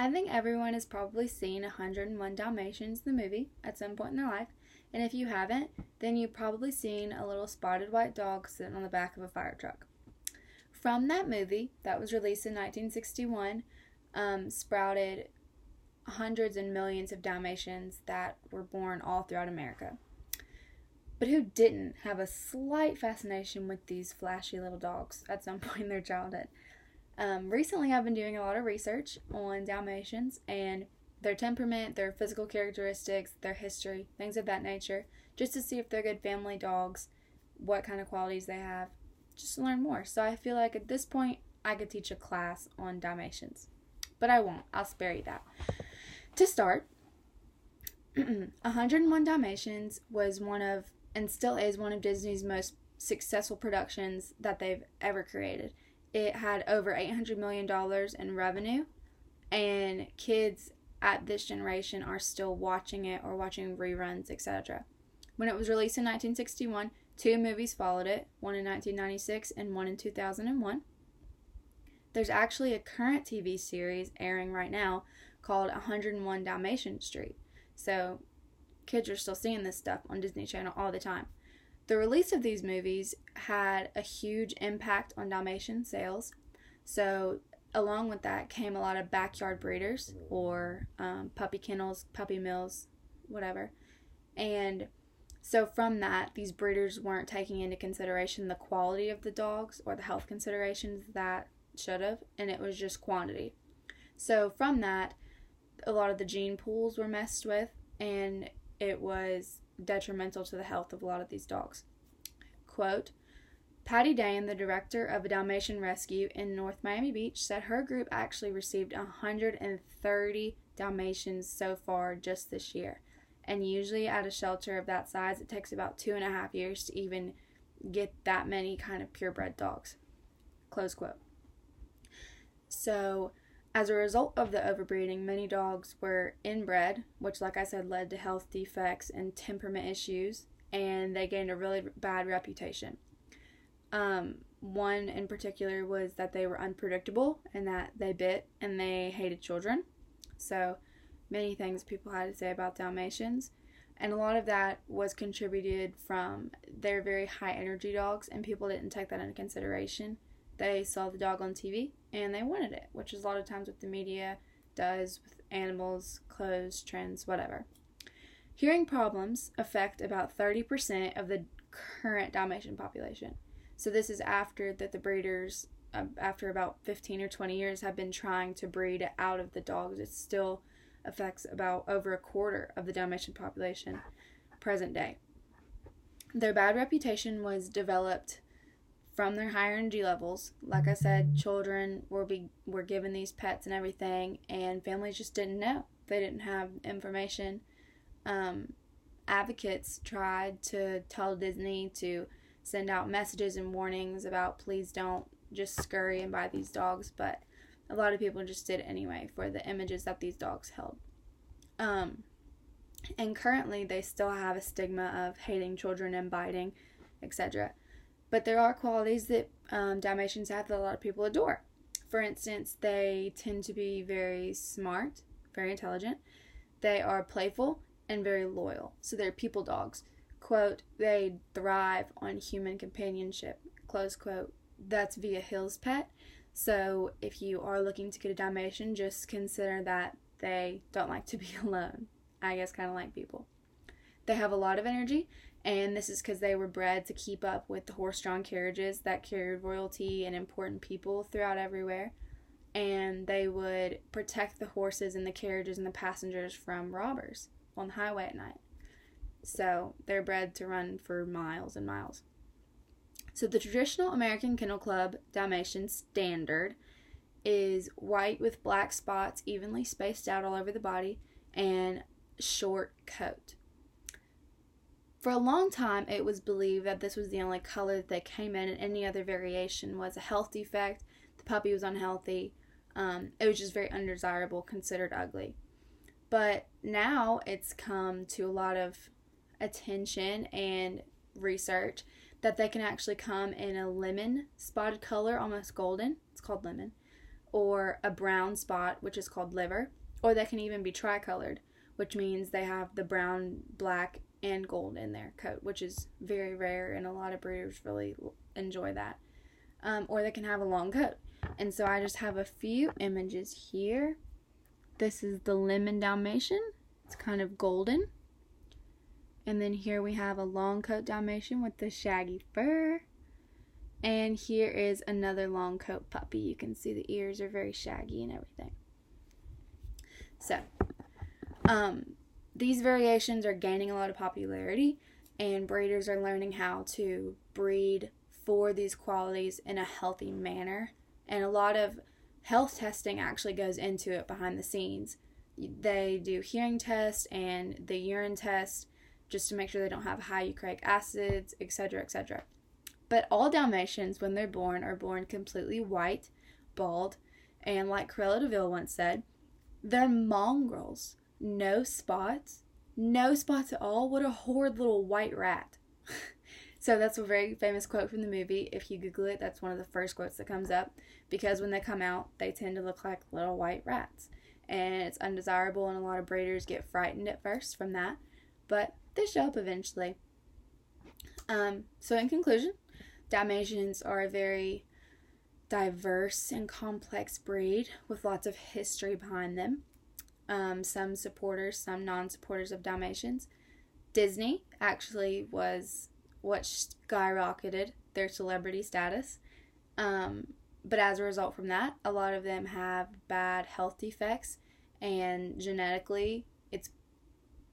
I think everyone has probably seen 101 Dalmatians, the movie, at some point in their life. And if you haven't, then you've probably seen a little spotted white dog sitting on the back of a fire truck. From that movie, that was released in 1961, sprouted hundreds and millions of Dalmatians that were born all throughout America. But who didn't have a slight fascination with these flashy little dogs at some point in their childhood? Recently, I've been doing a lot of research on Dalmatians and their temperament, their physical characteristics, their history, things of that nature, just to see if they're good family dogs, what kind of qualities they have, just to learn more. So I feel like at this point, I could teach a class on Dalmatians. But I won't. I'll spare you that. To start, 101 Dalmatians was one of, and still is one of Disney's most successful productions that they've ever created. It had over $800 million in revenue, and kids at this generation are still watching it or watching reruns, etc. When it was released in 1961, two movies followed it, one in 1996 and one in 2001. There's actually a current TV series airing right now called 101 Dalmatian Street. So kids are still seeing this stuff on Disney Channel all the time. The release of these movies had a huge impact on Dalmatian sales. So along with that came a lot of backyard breeders or puppy kennels, puppy mills, whatever. And so from that, these breeders weren't taking into consideration the quality of the dogs or the health considerations that should have, and it was just quantity. So from that, a lot of the gene pools were messed with, and it was detrimental to the health of a lot of these dogs. Quote, Patty Dane, the director of a Dalmatian rescue in North Miami Beach, said her group actually received 130 Dalmatians so far just this year. And usually at a shelter of that size, it takes about 2.5 years to even get that many kind of purebred dogs. Close quote. So, as a result of the overbreeding, many dogs were inbred, which, like I said, led to health defects and temperament issues, and they gained a really bad reputation. One in particular was that they were unpredictable and that they bit and they hated children. So, many things people had to say about Dalmatians, and a lot of that was contributed from their very high energy dogs, and people didn't take that into consideration. They saw the dog on TV and they wanted it, which is a lot of times what the media does with animals, clothes, trends, whatever. Hearing problems affect about 30% of the current Dalmatian population. So this is after that the breeders, after about 15 or 20 years, have been trying to breed out of the dogs. It still affects about over a quarter of the Dalmatian population present day. Their bad reputation was developed from their higher energy levels. Like I said, children were given these pets and everything, and families just didn't know. They didn't have information. Advocates tried to tell Disney to send out messages and warnings about please don't just scurry and buy these dogs, but a lot of people just did it anyway for the images that these dogs held. And currently they still have a stigma of hating children and biting, etc. But there are qualities that Dalmatians have that a lot of people adore. For instance, they tend to be very smart, very intelligent. They are playful and very loyal. So they're people dogs. Quote, they thrive on human companionship. Close quote. That's via Hill's Pet. So if you are looking to get a Dalmatian, just consider that they don't like to be alone. I guess kind of like people. They have a lot of energy, and this is because they were bred to keep up with the horse-drawn carriages that carried royalty and important people throughout everywhere. And they would protect the horses and the carriages and the passengers from robbers on the highway at night. So they're bred to run for miles and miles. So the traditional American Kennel Club Dalmatian standard is white with black spots evenly spaced out all over the body and short coat. For a long time, it was believed that this was the only color that they came in, and any other variation was a health defect. The puppy was unhealthy. It was just very undesirable, considered ugly. But now it's come to a lot of attention and research that they can actually come in a lemon spotted color, almost golden. It's called lemon. or a brown spot, which is called liver, or they can even be tricolored, which means they have the brown, black, and gold in their coat, which is very rare, and a lot of breeders really enjoy that. Or they can have a long coat. And so I just have a few images here. This is the lemon Dalmatian. It's kind of golden. And then here we have a long coat Dalmatian with the shaggy fur. And here is another long coat puppy. You can see the ears are very shaggy and everything. So, these variations are gaining a lot of popularity, and breeders are learning how to breed for these qualities in a healthy manner. And a lot of health testing actually goes into it behind the scenes. They do hearing tests and the urine test just to make sure they don't have high euchroic acids, etc., etc. But all Dalmatians, when they're born, are born completely white, bald, and like Cruella de Vil once said, they're mongrels. No spots at all. What a horrid little white rat. So that's a very famous quote from the movie. If you Google it, that's one of the first quotes that comes up, because when they come out, they tend to look like little white rats. And it's undesirable, and a lot of breeders get frightened at first from that, but they show up eventually. So in conclusion, Dalmatians are a very diverse and complex breed with lots of history behind them. Some supporters, some non-supporters of Dalmatians. Disney actually was what skyrocketed their celebrity status. But as a result from that, a lot of them have bad health defects, and genetically it's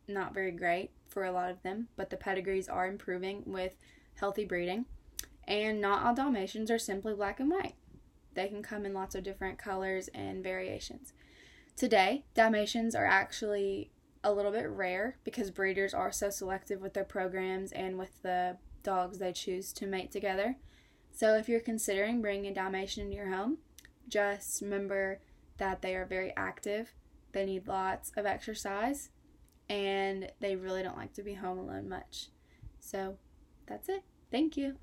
not very great for a lot of them, but the pedigrees are improving with healthy breeding. And not all Dalmatians are simply black and white. They can come in lots of different colors and variations. Today, Dalmatians are actually a little bit rare because breeders are so selective with their programs and with the dogs they choose to mate together. So if you're considering bringing a Dalmatian into your home, just remember that they are very active, they need lots of exercise, and they really don't like to be home alone much. So that's it. Thank you.